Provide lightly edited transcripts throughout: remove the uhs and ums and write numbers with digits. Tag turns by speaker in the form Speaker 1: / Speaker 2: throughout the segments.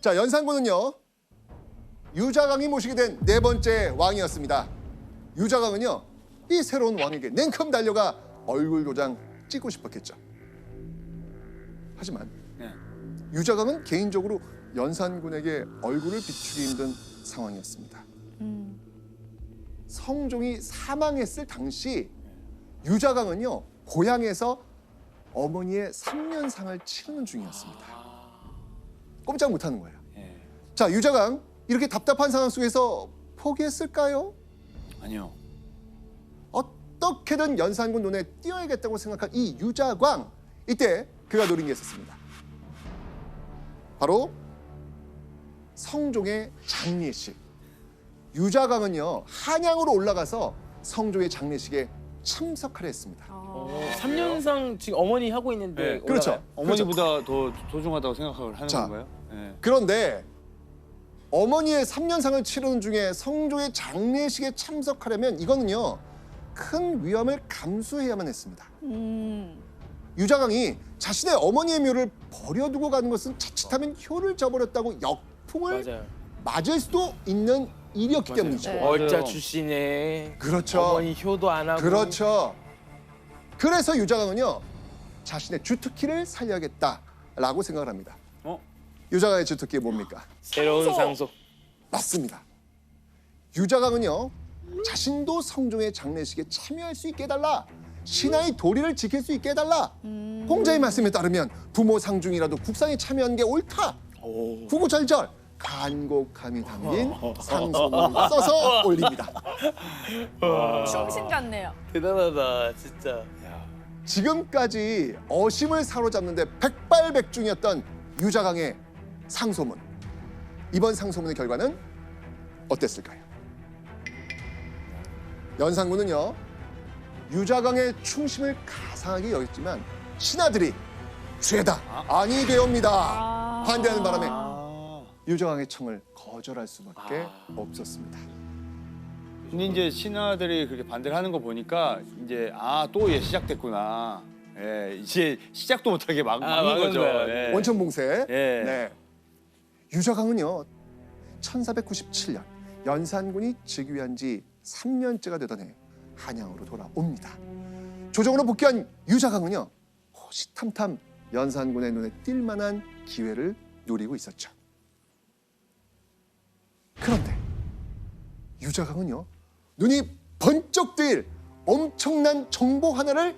Speaker 1: 자, 연산군은요 유자강이 모시게 된 네 번째 왕이었습니다. 유자강은요 이 새로운 왕에게 냉큼 달려가 얼굴 도장 찍고 싶었겠죠. 하지만 유자강은 개인적으로 연산군에게 얼굴을 비추기 힘든 상황이었습니다. 성종이 사망했을 당시 유자강은요 고향에서 어머니의 3년상을 치르는 중이었습니다. 꼼짝 못하는 거예요. 자, 유자강 이렇게 답답한 상황 속에서 포기했을까요?
Speaker 2: 아니요.
Speaker 1: 어떻게든 연산군 눈에 띄어야겠다고 생각한 이 유자광, 이때 그가 노린 게 있었습니다. 바로 성종의 장례식. 유자광은요 한양으로 올라가서 성종의 장례식에 참석하려 했습니다.
Speaker 3: 3년상 지금 어머니 하고 있는데
Speaker 2: 네,
Speaker 1: 그렇죠.
Speaker 2: 어머니보다 더 소중하다고 생각을 하는
Speaker 1: 자,
Speaker 2: 건가요? 네.
Speaker 1: 그런데 어머니의 3년상을 치르는 중에 성종의 장례식에 참석하려면 이거는요 큰 위험을 감수해야만 했습니다. 유자광이 자신의 어머니의 묘를 버려두고 가는 것은 자칫하면 효를 저버렸다고 역풍을
Speaker 3: 맞아요.
Speaker 1: 맞을 수도 있는 일이었기 때문이죠.
Speaker 3: 네. 얼자 출신에
Speaker 1: 그렇죠.
Speaker 3: 어머니 효도 안 하고
Speaker 1: 그렇죠. 그래서 유자광은요 자신의 주특기를 살려야겠다라고 생각을 합니다. 유자광의 주특기 뭡니까?
Speaker 3: 새로운 상소.
Speaker 1: 맞습니다. 유자광은요 자신도 성종의 장례식에 참여할 수 있게 해달라, 신하의 도리를 지킬 수 있게 해달라. 공자의 말씀에 따르면 부모 상중이라도 국상에 참여하는 게 옳다. 구구절절 간곡함이 담긴 상소문을 써서 올립니다.
Speaker 4: 충신 같네요.
Speaker 3: 대단하다 진짜.
Speaker 1: 지금까지 어심을 사로잡는데 백발백중이었던 유자광의 상소문. 이번 상소문의 결과는 어땠을까요? 연산군은요 유자광의 충심을 가상하게 여겼지만 신하들이 죄다 아니 되옵니다 반대하는 바람에 유자광의 청을 거절할 수밖에 없었습니다.
Speaker 2: 근데 이제 신하들이 그렇게 반대를 하는 거 보니까 이제 또 얘 시작됐구나. 예, 이제 시작도 못하게 막는
Speaker 3: 막은
Speaker 2: 거죠.
Speaker 3: 거야.
Speaker 2: 예.
Speaker 1: 원천봉쇄.
Speaker 2: 예.
Speaker 1: 네. 유자광은요 1497년 연산군이 즉위한 지 3년째가 되던 해 한양으로 돌아옵니다. 조정으로 복귀한 유자광은요 호시탐탐 연산군의 눈에 띌 만한 기회를 노리고 있었죠. 그런데 유자광은요 눈이 번쩍 뜨일 엄청난 정보 하나를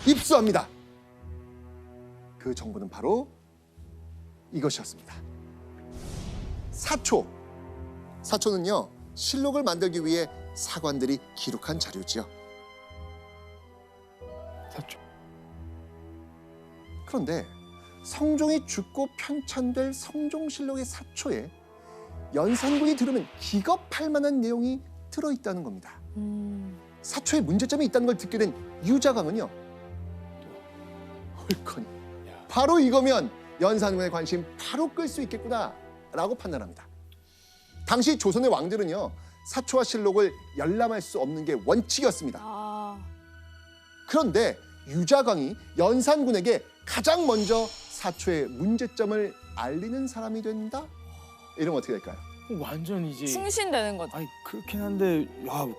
Speaker 1: 입수합니다. 그 정보는 바로 이것이었습니다. 사초. 사초는요 실록을 만들기 위해 사관들이 기록한 자료지요.
Speaker 2: 사초.
Speaker 1: 그런데 성종이 죽고 편찬될 성종실록의 사초에 연산군이 들으면 기겁할 만한 내용이 들어있다는 겁니다. 사초에 문제점이 있다는 걸 듣게 된 유자광은요 헐커니 바로 이거면 연산군의 관심 바로 끌 수 있겠구나라고 판단합니다. 당시 조선의 왕들은요 사초와 실록을 열람할 수 없는 게 원칙이었습니다. 그런데 유자광이 연산군에게 가장 먼저 사초의 문제점을 알리는 사람이 된다? 이러면 어떻게 될까요?
Speaker 3: 완전이지.
Speaker 4: 충신되는 거죠.
Speaker 2: 아니 그렇긴 한데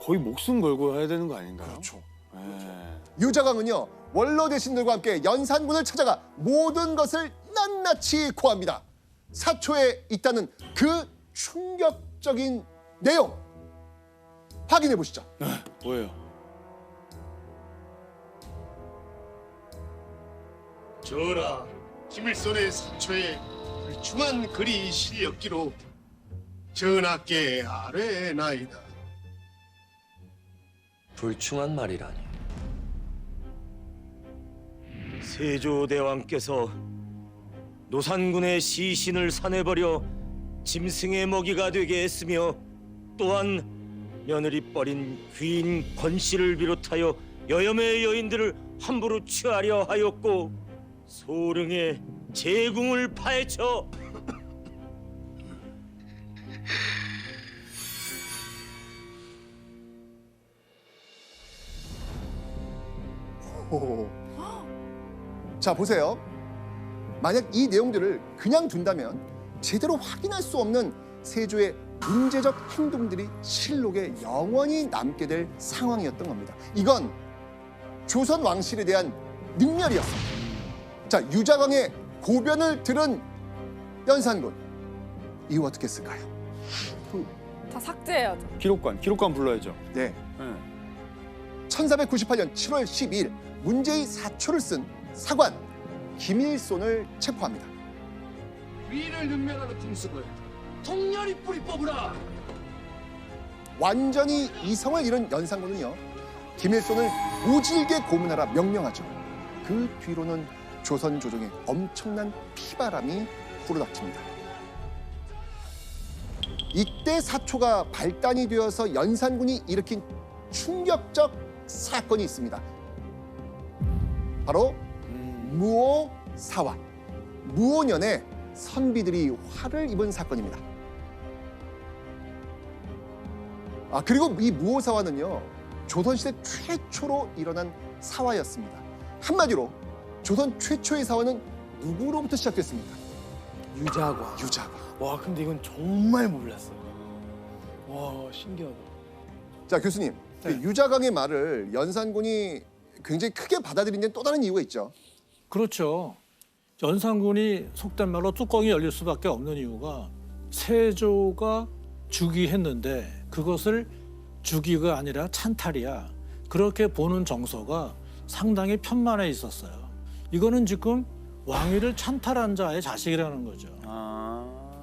Speaker 2: 거의 목숨 걸고 해야 되는 거 아닌가요?
Speaker 1: 그렇죠.
Speaker 2: 예.
Speaker 1: 유자광은요 원로 대신들과 함께 연산군을 찾아가 모든 것을 낱낱이 고합니다. 사초에 있다는 그 충격적인 내용 확인해 보시죠.
Speaker 2: 뭐예요?
Speaker 5: 전하, 김일선의 사초에 불충한 글이 실렸기로 전하께 아뢰나이다.
Speaker 6: 불충한 말이라니.
Speaker 7: 세조대왕께서 노산군의 시신을 산에 버려 짐승의 먹이가 되게 했으며 또한 며느리 뻘인 귀인 권씨를 비롯하여 여염의 여인들을 함부로 취하려 하였고 소릉의 제궁을 파헤쳐
Speaker 1: 오. 자 보세요. 만약 이 내용들을 그냥 둔다면 제대로 확인할 수 없는 세조의 문제적 행동들이 실록에 영원히 남게 될 상황이었던 겁니다. 이건 조선 왕실에 대한 능멸이었습니다. 자, 유자광의 고변을 들은 연산군, 이후 어떻게 했을까요?
Speaker 4: 다 삭제해야죠.
Speaker 2: 기록관 불러야죠.
Speaker 1: 네,
Speaker 2: 네.
Speaker 1: 1498년 7월 12일 문제의 사초를 쓴 사관 김일손을 체포합니다.
Speaker 5: 위를 능멸하는 풍습을 통렬히 뿌리 뽑으라.
Speaker 1: 완전히 이성을 잃은 연산군은요, 김일손을 오질게 고문하라 명령하죠. 그 뒤로는 조선 조정에 엄청난 피바람이 불어닥칩니다. 이때 사초가 발단이 되어서 연산군이 일으킨 충격적 사건이 있습니다. 바로 무오사화, 무오년에 선비들이 화를 입은 사건입니다. 그리고 이 무오사화는요, 조선시대 최초로 일어난 사화였습니다. 한마디로 조선 최초의 사화는 누구로부터 시작됐습니까?
Speaker 3: 유자광.
Speaker 1: 유자광.
Speaker 3: 와 근데 이건 정말 몰랐어요. 와 신기하다.
Speaker 1: 자, 교수님, 그 유자광의 말을 연산군이 굉장히 크게 받아들인 데는 또 다른 이유가 있죠.
Speaker 6: 그렇죠. 연산군이 속된 말로 뚜껑이 열릴 수밖에 없는 이유가 세조가 즉위했는데 그것을 즉위가 아니라 찬탈이야. 그렇게 보는 정서가 상당히 편만해 있었어요. 이거는 지금 왕위를 찬탈한 자의 자식이라는 거죠.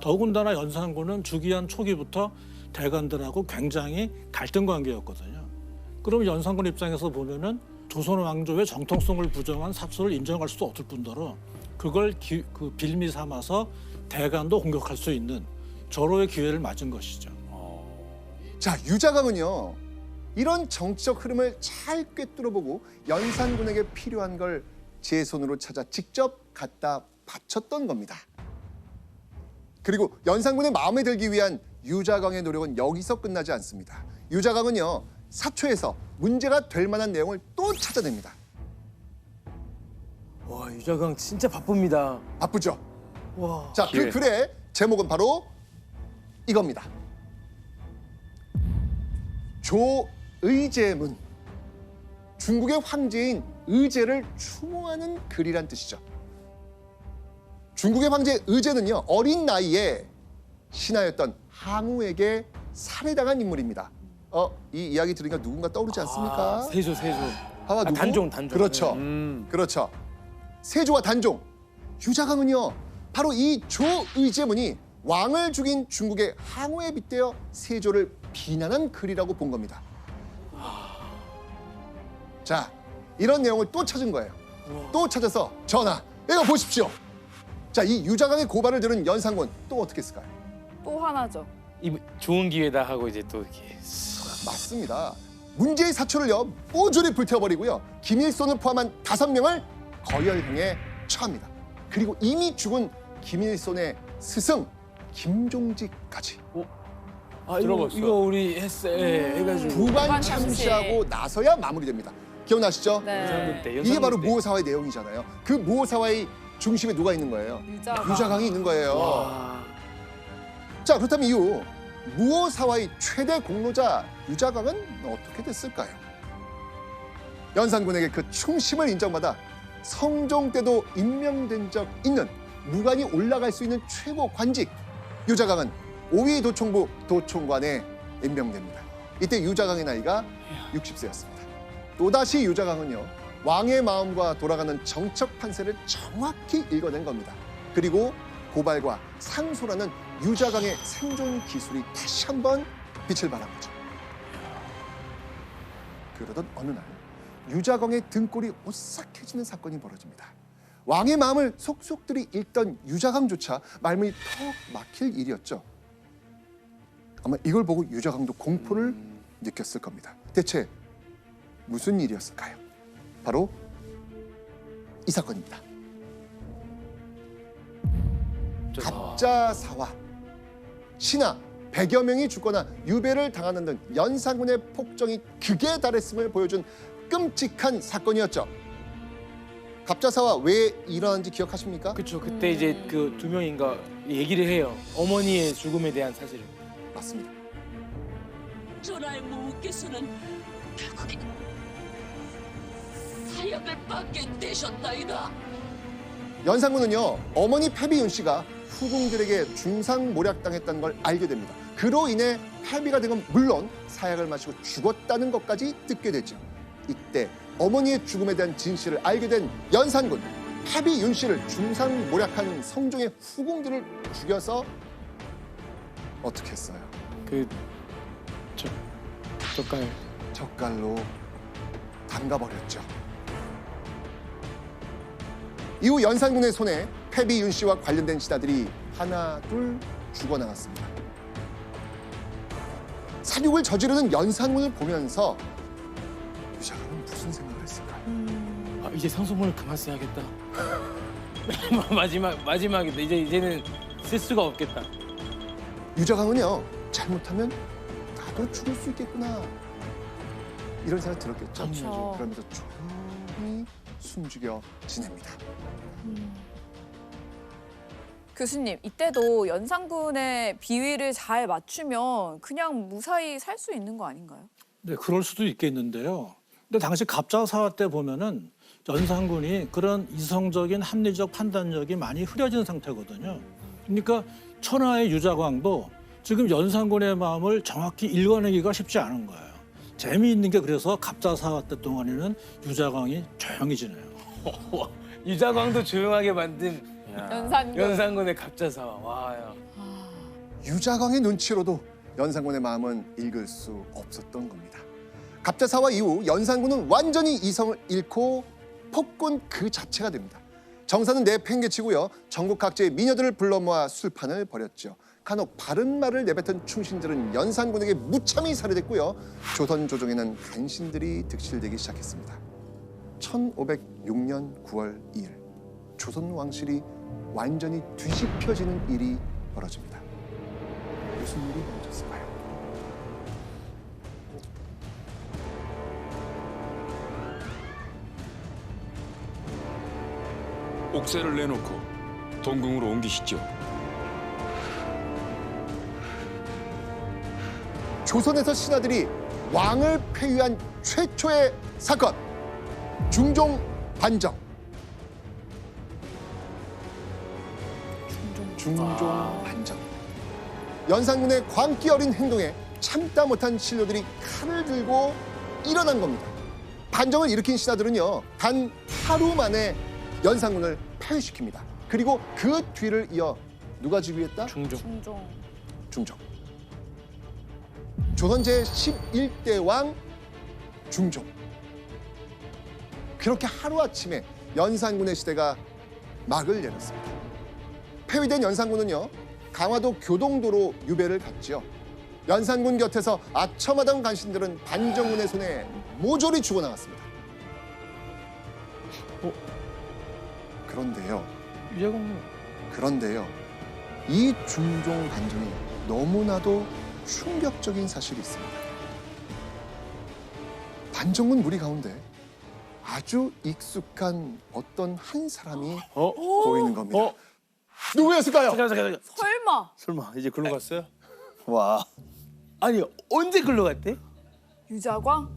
Speaker 6: 더군다나 연산군은 즉위한 초기부터 대관들하고 굉장히 갈등 관계였거든요. 그럼 연산군 입장에서 보면은 조선 왕조의 정통성을 부정한 사초를 인정할 수 없을 뿐더러 그걸 빌미 삼아서 대관도 공격할 수 있는 절호의 기회를 맞은 것이죠.
Speaker 1: 자, 유자광은요, 이런 정치적 흐름을 잘 꿰뚫어보고 연산군에게 필요한 걸 제 손으로 찾아 직접 갖다 바쳤던 겁니다. 그리고 연산군의 마음에 들기 위한 유자광의 노력은 여기서 끝나지 않습니다. 유자광은요, 사초에서 문제가 될 만한 내용을 또 찾아냅니다.
Speaker 3: 와 유자광 진짜 바쁩니다.
Speaker 1: 바쁘죠?
Speaker 3: 와.
Speaker 1: 자, 그 글의 제목은 바로 이겁니다. 조의제문, 중국의 황제인 의제를 추모하는 글이란 뜻이죠. 중국의 황제 의제는요, 어린 나이에 신하였던 항우에게 살해당한 인물입니다. 이 이야기 들으니까 누군가 떠오르지 않습니까?
Speaker 3: 세조.
Speaker 1: 하와 누구?
Speaker 3: 단종.
Speaker 1: 그렇죠. 그렇죠. 세조와 단종. 유자광은요, 바로 이 조의제문이 왕을 죽인 중국의 항우에 빗대어 세조를 비난한 글이라고 본 겁니다. 자, 이런 내용을 또 찾은 거예요. 또 찾아서 전하, 이거 보십시오. 자, 이 유자광의 고발을 들은 연산군 또 어떻게 했을까요?
Speaker 4: 또 화나죠.
Speaker 3: 이 좋은 기회다 하고 이제 또 이렇게.
Speaker 1: 맞습니다. 문제의 사초를요, 뽀조리 불태워버리고요, 김일손을 포함한 5명을 거열형에 처합니다. 그리고 이미 죽은 김일손의 스승 김종직까지
Speaker 2: 들어봤어.
Speaker 3: 이거 우리 해가지고
Speaker 1: 부관 참시하고 나서야 마무리됩니다. 기억나시죠?
Speaker 4: 네.
Speaker 1: 이게 바로 무오사화의 내용이잖아요. 그 무오사화의 중심에 누가 있는 거예요? 유자광이 있는 거예요.
Speaker 3: 와.
Speaker 1: 자, 그렇다면 이후 무오사화의 최대 공로자 유자광은 어떻게 됐을까요? 연산군에게 그 충심을 인정받아 성종 때도 임명된 적 있는 무관이 올라갈 수 있는 최고 관직, 유자광은 5위 도총부 도총관에 임명됩니다. 이때 유자광의 나이가 60세였습니다. 또다시 유자광은요, 왕의 마음과 돌아가는 정책 판세를 정확히 읽어낸 겁니다. 그리고 고발과 상소라는 유자광의 생존 기술이 다시 한번 빛을 발한 거죠. 그러던 어느 날 유자광의 등골이 오싹해지는 사건이 벌어집니다. 왕의 마음을 속속들이 읽던 유자광조차 말문이 턱 막힐 일이었죠. 아마 이걸 보고 유자광도 공포를 느꼈을 겁니다. 대체 무슨 일이었을까요? 바로 이 사건입니다. 갑자사화, 신하 100여 명이 죽거나 유배를 당하는 등 연산군의 폭정이 극에 달했음을 보여준 끔찍한 사건이었죠. 갑자사와 왜 일어난지 기억하십니까?
Speaker 3: 그쵸. 그때 이제 그 두 명인가 얘기를 해요. 어머니의 죽음에 대한 사실을.
Speaker 1: 맞습니다.
Speaker 8: 전하의 모께서는 결국에 사약을 받게 되셨나이다.
Speaker 1: 연산군은요, 어머니 패비윤 씨가 후궁들에게 중상모략당했다는 걸 알게 됩니다. 그로 인해 패비가 된 건 물론 사약을 마시고 죽었다는 것까지 듣게 되죠. 이때 어머니의 죽음에 대한 진실을 알게 된 연산군, 패비윤 씨를 중상모략한 성종의 후궁들을 죽여서 어떻게 했어요?
Speaker 3: 젓갈.
Speaker 1: 젓갈로 담가버렸죠. 이후 연산군의 손에 패비윤 씨와 관련된 신하들이 하나 둘 죽어나갔습니다. 사륙을 저지르는 연산군을 보면서 유자감은 무슨 생각을 했을까요?
Speaker 3: 아, 이제 상소문을 그만 써야겠다. 마지막이다. 이제는 쓸 수가 없겠다.
Speaker 1: 유자강은요, 잘못하면 나도 죽을 수 있겠구나, 이런 생각 들었겠죠.
Speaker 4: 그렇죠.
Speaker 1: 그러면서 조용히 숨죽여 지냅니다.
Speaker 4: 교수님, 이때도 연산군의 비위를 잘 맞추면 그냥 무사히 살 수 있는 거 아닌가요?
Speaker 6: 네, 그럴 수도 있겠는데요. 근데 당시 갑자사화 때 보면은 연산군이 그런 이성적인 합리적 판단력이 많이 흐려진 상태거든요. 그러니까 천하의 유자광도 지금 연산군의 마음을 정확히 읽어내기가 쉽지 않은 거예요. 재미있는 게 그래서 갑자사화 때 동안에는 유자광이 조용히 지내요.
Speaker 3: 유자광도 조용하게 만든
Speaker 4: 연산군.
Speaker 3: 연산군의 갑자사와. 와야.
Speaker 1: 유자광의 눈치로도 연산군의 마음은 읽을 수 없었던 겁니다. 갑자사화 이후 연산군은 완전히 이성을 잃고 폭군 그 자체가 됩니다. 정사는 내팽개치고요, 전국 각지의 미녀들을 불러 모아 술판을 벌였죠. 간혹 바른 말을 내뱉은 충신들은 연산군에게 무참히 살해됐고요, 조선 조정에는 간신들이 득실되기 시작했습니다. 1506년 9월 2일 조선 왕실이 완전히 뒤집혀지는 일이 벌어집니다. 무슨 일이 벌어졌을까요?
Speaker 9: 옥새를 내놓고 동궁으로 옮기시죠.
Speaker 1: 조선에서 신하들이 왕을 폐위한 최초의 사건, 중종 반정. 중종 반정. 연산군의 광기 어린 행동에 참다 못한 신료들이 칼을 들고 일어난 겁니다. 반정을 일으킨 신하들은요, 단 하루 만에 연산군을 폐위시킵니다. 그리고 그 뒤를 이어 누가 즉위했다?
Speaker 3: 중종.
Speaker 1: 중종. 조선 제11대 왕 중종. 그렇게 하루아침에 연산군의 시대가 막을 내렸습니다. 폐위된 연산군은요, 강화도 교동도로 유배를 갔죠. 연산군 곁에서 아첨하던 간신들은 반정군의 손에 모조리 죽어나갔습니다. 그런데요, 이 중종 반정이 너무나도 충격적인 사실이 있습니다. 반정군 무리 가운데 아주 익숙한 어떤 한 사람이 보이는 겁니다. 누구였을까요?
Speaker 3: 잠깐.
Speaker 4: 설마
Speaker 2: 설마 이제 글로 갔어요? 와.
Speaker 3: 아니 언제 글로 갔대?
Speaker 4: 유자광?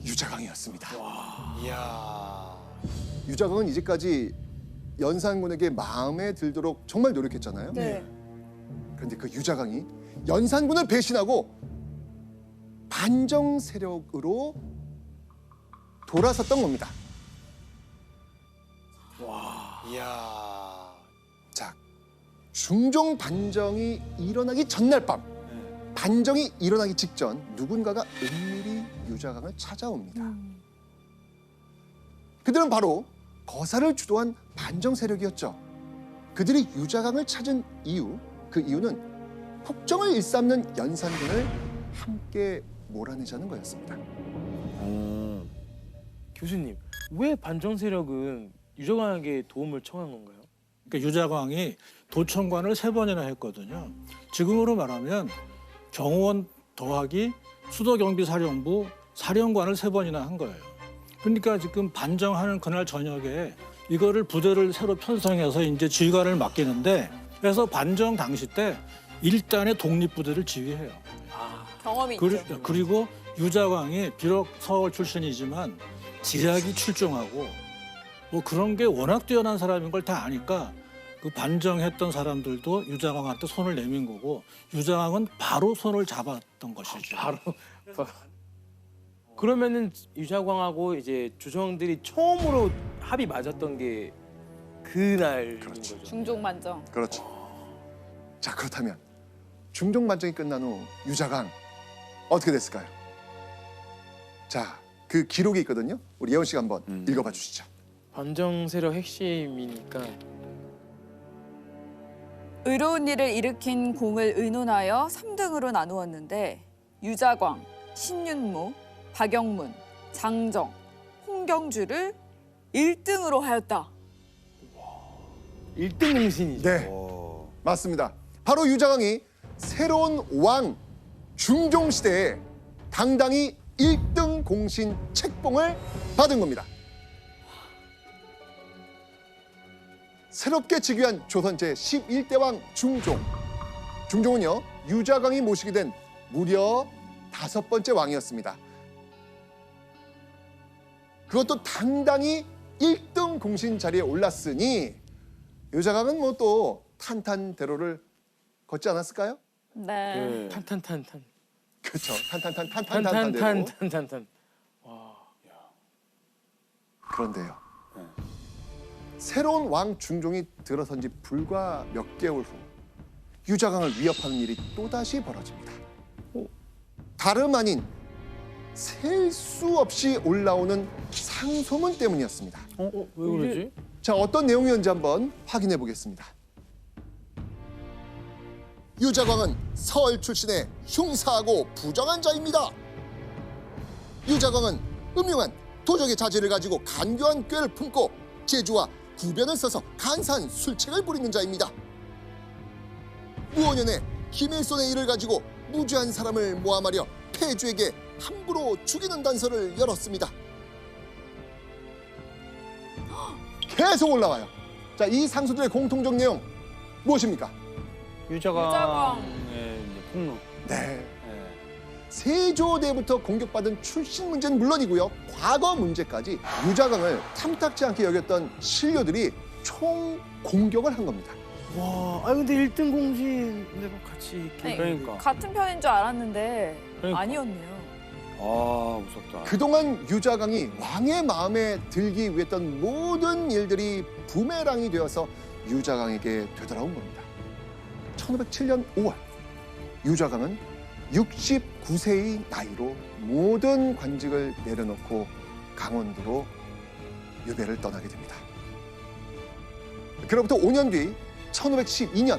Speaker 1: 유자광이었습니다.
Speaker 2: 이야.
Speaker 1: 유자광은 이제까지 연산군에게 마음에 들도록 정말 노력했잖아요.
Speaker 4: 네.
Speaker 1: 그런데 그 유자광이 연산군을 배신하고 반정 세력으로 돌아섰던 겁니다.
Speaker 2: 이야.
Speaker 1: 자, 중종 반정이 일어나기 전날 밤, 반정이 일어나기 직전 누군가가 은밀히 유자광을 찾아옵니다. 그들은 바로 거사를 주도한 반정 세력이었죠. 그들이 유자광을 찾은 이유, 그 이유는 폭정을 일삼는 연산군을 함께 몰아내자는 거였습니다.
Speaker 3: 교수님, 왜 반정 세력은 유자광에게 도움을 청한 건가요?
Speaker 6: 그러니까 유자광이 도청관을 3번이나 했거든요. 지금으로 말하면 경호원 더하기 수도경비사령부 사령관을 3번이나 한 거예요. 그러니까 지금 반정하는 그날 저녁에 이거를 부대를 새로 편성해서 이제 지휘관을 맡기는데 그래서 반정 당시 때 1단의 독립부대를 지휘해요.
Speaker 4: 경험이 있죠.
Speaker 6: 그리고 유자광이 비록 서울 출신이지만 지략이 출중하고 뭐 그런 게 워낙 뛰어난 사람인 걸 다 아니까 그 반정했던 사람들도 유자광한테 손을 내민 거고 유자광은 바로 손을 잡았던 것이죠.
Speaker 3: 바로. 그러면은 유자광하고 이제 조정들이 처음으로 합이 맞았던 게 그날인 거죠.
Speaker 4: 중종만정.
Speaker 1: 그렇죠. 자, 그렇다면 중종반정이 끝난 후 유자강 어떻게 됐을까요? 자, 그 기록이 있거든요. 우리 예원 씨가 한번 읽어봐 주시죠.
Speaker 3: 반정 세력 핵심이니까
Speaker 4: 의로운 일을 일으킨 공을 의논하여 3등으로 나누었는데 유자광, 신윤무, 박영문, 장정, 홍경주를 1등으로 하였다.
Speaker 3: 1등 공신이죠.
Speaker 1: 네, 맞습니다. 바로 유자광이 새로운 왕 중종 시대에 당당히 1등 공신 책봉을 받은 겁니다. 새롭게 즉위한 조선 제11대 왕 중종. 중종은요, 유자광이 모시게 된 무려 5번째 왕이었습니다. 그것도 당당히 1등 공신 자리에 올랐으니 유자광은 뭐 또 탄탄대로를 걷지 않았을까요?
Speaker 4: 네.
Speaker 3: 탄탄탄탄.
Speaker 1: 그렇죠. 탄탄탄탄탄탄대로.
Speaker 3: 탄탄탄탄탄탄.
Speaker 1: 그런데요. 새로운 왕 중종이 들어선 지 불과 몇 개월 후 유자광을 위협하는 일이 또다시 벌어집니다. 다름 아닌 셀 수 없이 올라오는 상소문 때문이었습니다.
Speaker 3: 왜 그러지?
Speaker 1: 자, 어떤 내용이었는지 한번 확인해 보겠습니다. 유자광은 서울 출신의 흉사하고 부정한 자입니다. 유자광은 음흉한 도적의 자질을 가지고 간교한 꾀를 품고 제주와 구변을 써서 간사한 술책을 부리는 자입니다. 무오년에 김일손의 일을 가지고 무죄한 사람을 모함하려 폐주에게 함부로 죽이는 단서를 열었습니다. 계속 올라와요. 자, 이 상소들의 공통적 내용 무엇입니까?
Speaker 2: 유자광의 이제 폭로.
Speaker 1: 네. 세조대부터 공격받은 출신 문제는 물론이고요. 과거 문제까지 유자광을 탐탁지 않게 여겼던 신료들이 총 공격을 한 겁니다.
Speaker 3: 와, 근데 1등 공신으로 같이 이렇게.
Speaker 4: 네,
Speaker 2: 그러니까.
Speaker 4: 같은 편인 줄 알았는데
Speaker 2: 그러니까.
Speaker 4: 아니었네요.
Speaker 2: 아, 무섭다.
Speaker 1: 그동안 유자광이 왕의 마음에 들기 위했던 모든 일들이 부메랑이 되어서 유자광에게 되돌아온 겁니다. 1507년 5월 유자광은 69세의 나이로 모든 관직을 내려놓고 강원도로 유배를 떠나게 됩니다. 그로부터 5년 뒤 1512년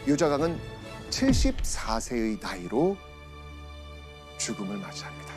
Speaker 1: 유자광은 74세의 나이로 죽음을 맞이합니다.